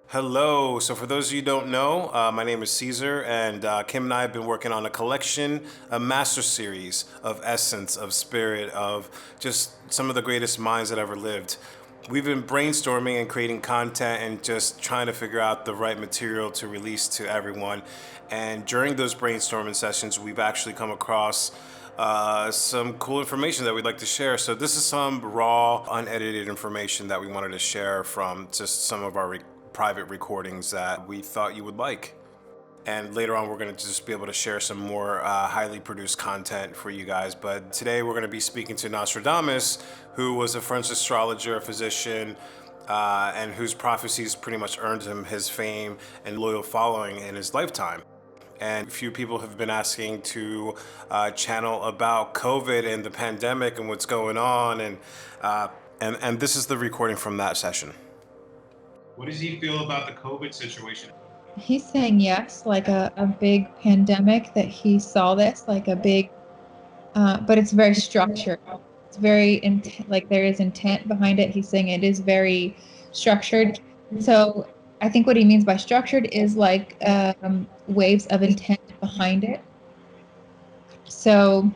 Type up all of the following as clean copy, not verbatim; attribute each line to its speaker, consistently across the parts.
Speaker 1: Hello. So, for those of you who don't know, my name is Caesar, and Kim and I have been working on a collection, a master series of essence, of spirit, of just some of the greatest minds that ever lived. We've been brainstorming and creating content and just trying to figure out the right material to release to everyone. And during those brainstorming sessions, we've actually come across some cool information that we'd like to share. So this is some raw, unedited information that we wanted to share from just some of our private recordings that we thought you would like. And later on, we're going to just be able to share some more highly produced content for you guys. But today, we're going to be speaking to Nostradamus, who was a French astrologer, a physician, and whose prophecies pretty much earned him his fame and loyal following in his lifetime. And a few people have been asking to channel about COVID and the pandemic and what's going on, and this is the recording from that session. What does he feel about the COVID situation?
Speaker 2: He's saying yes, like a big pandemic, that he saw this like a big, but it's very structured. It's very like there is intent behind it. He's saying it is very structured. So I think what he means by structured is like waves of intent behind it. So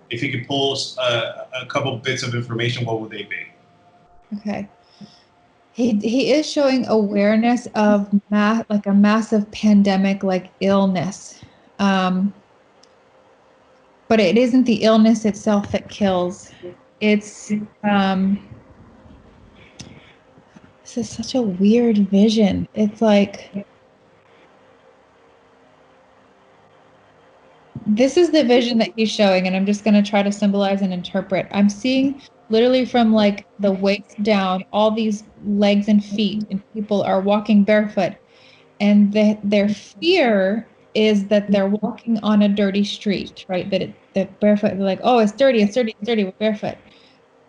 Speaker 1: if you could pull a couple bits of information, what would they be?
Speaker 2: Okay. He is showing awareness of like a massive pandemic, like illness. But it isn't the illness itself that kills. It's this is such a weird vision. It's like this is the vision that he's showing, and I'm just going to try to symbolize and interpret. I'm seeing literally from like the waist down, all these legs and feet, and people are walking barefoot, and their fear is that they're walking on a dirty street, right? That barefoot, they're like, oh, it's dirty, it's dirty, it's dirty, we're barefoot.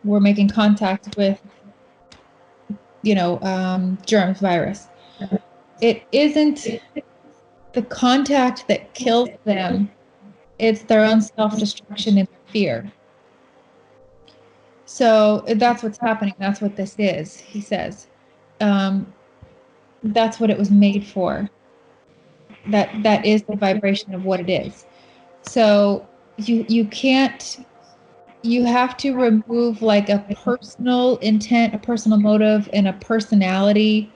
Speaker 2: We're making contact with, germs, virus. It isn't the contact that kills them. It's their own self-destruction and fear. So that's what's happening. That's what this is, he says. That's what it was made for. That is the vibration of what it is. So you have to remove like a personal intent, a personal motive, and a personality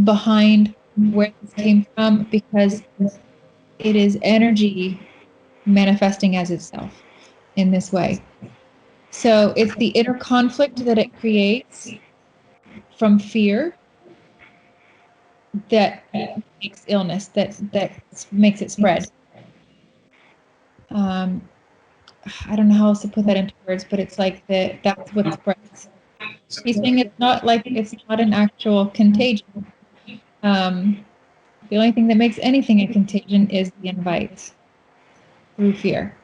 Speaker 2: behind where this came from, because it is energy manifesting as itself in this way. So it's the inner conflict that it creates from fear that makes illness, that makes it spread. I don't know how else to put that into words, but it's like that's what spreads. He's saying it's not an actual contagion. The only thing that makes anything a contagion is the invite through fear.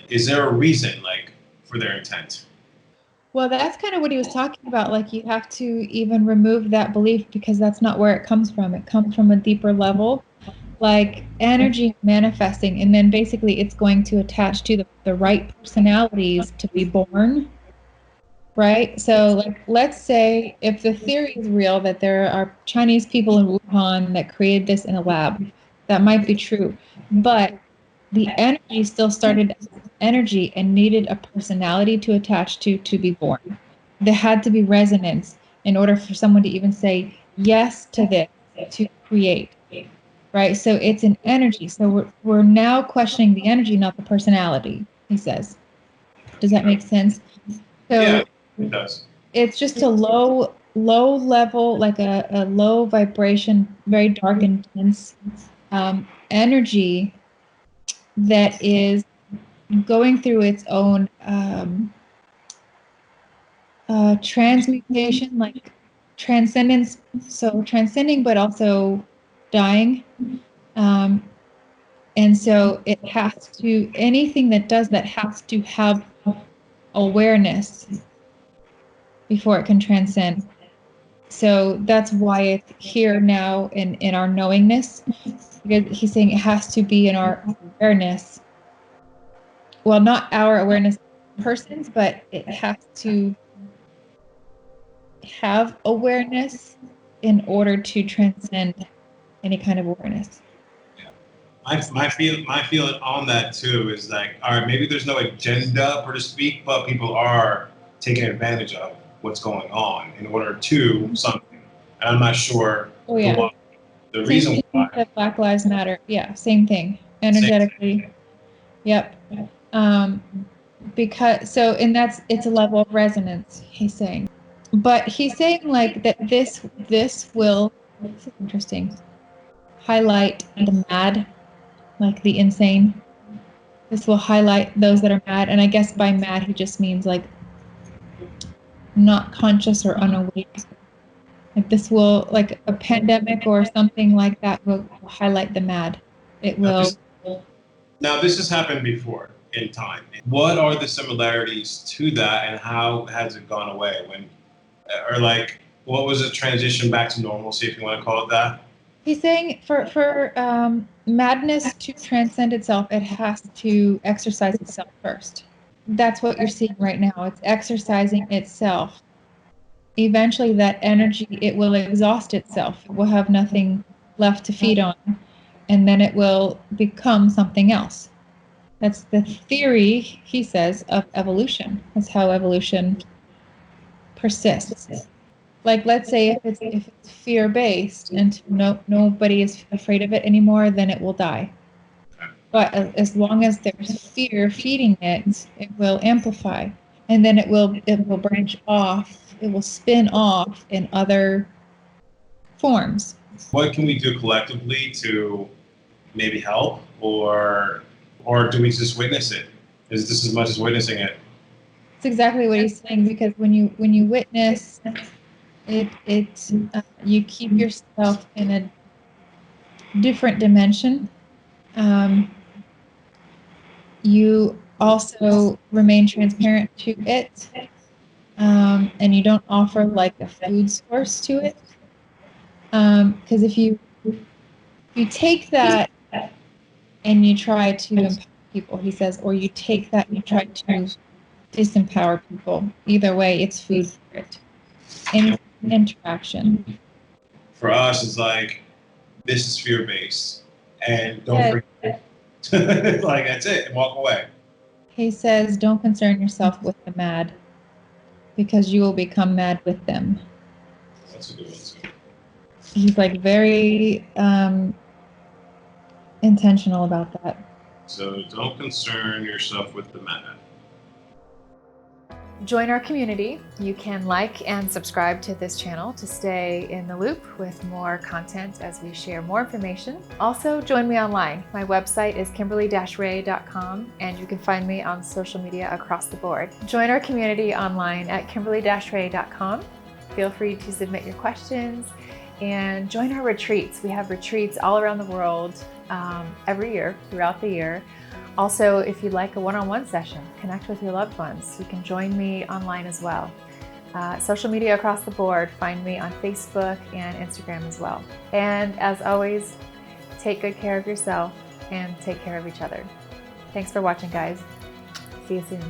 Speaker 1: Is there a reason, for their intent?
Speaker 2: Well, that's kind of what he was talking about. Like, you have to even remove that belief, because that's not where it comes from. It comes from a deeper level, like energy manifesting. And then basically it's going to attach to the right personalities to be born. Right? So, like, let's say if the theory is real that there are Chinese people in Wuhan that created this in a lab, that might be true. But the energy still started as energy and needed a personality to attach to be born. There had to be resonance in order for someone to even say yes to this, to create. Right? So it's an energy. So we're now questioning the energy, not the personality, he says. Does that make sense? So
Speaker 1: yeah, it does.
Speaker 2: It's just a low level, like a low vibration, very dark, intense energy that is going through its own transmutation, like transcendence. So transcending, but also dying. And so it has to, anything that does that has to have awareness before it can transcend. So that's why it's here now in our knowingness, because he's saying it has to be in our awareness. Well, not our awareness persons, but it has have awareness in order to transcend any kind of awareness.
Speaker 1: My feeling on that too is like, all right, maybe there's no agenda, so to speak, but people are taking advantage of what's going on in order to something. And I'm not sure
Speaker 2: Oh yeah.
Speaker 1: the
Speaker 2: Same
Speaker 1: reason
Speaker 2: thing
Speaker 1: why.
Speaker 2: that Black Lives Matter. Yeah, same thing. Energetically. Yep. Because and it's a level of resonance, he's saying. But he's saying like that this will, this is interesting, highlight the mad, like the insane. This will highlight those that are mad. And I guess by mad he just means like not conscious or unawake. Like this will, like a pandemic or something like that will highlight the mad. It will.
Speaker 1: Now this has happened before in time. What are the similarities to that, and how has it gone away? Or like, what was the transition back to normalcy, if you want to call it that?
Speaker 2: He's saying for madness to transcend itself, it has to exercise itself first. That's what you're seeing right now. It's exercising itself. Eventually, that energy, it will exhaust itself. It will have nothing left to feed on, and then it will become something else. That's the theory, he says, of evolution. That's how evolution persists. Like, let's say if it's fear-based and nobody is afraid of it anymore, then it will die. But as long as there's fear feeding it, it will amplify, and then it will branch off. It will spin off in other forms.
Speaker 1: What can we do collectively to maybe help, or do we just witness it? Is this as much as witnessing it?
Speaker 2: It's exactly what he's saying, because when you witness it, you keep yourself in a different dimension. You also remain transparent to it, and you don't offer like a food source to it. Because if you take that and you try to empower people, he says, or you take that and you try to disempower people, either way, it's food for it. Any interaction.
Speaker 1: For us, it's like, this is fear-based, and don't forget. Like, that's it, and walk away.
Speaker 2: He says, don't concern yourself with the mad, because you will become mad with them.
Speaker 1: That's a good one too.
Speaker 2: He's like very intentional about that.
Speaker 1: So don't concern yourself with the mad.
Speaker 3: Join our community. You can like and subscribe to this channel to stay in the loop with more content as we share more information. Also, join me online. My website is kimberly-ray.com, and you can find me on social media across the board. Join our community online at kimberly-ray.com. Feel free to submit your questions and join our retreats. We have retreats all around the world every year, throughout the year. Also, if you'd like a one-on-one session, connect with your loved ones. You can join me online as well. Social media across the board, find me on Facebook and Instagram as well. And as always, take good care of yourself and take care of each other. Thanks for watching, guys. See you soon.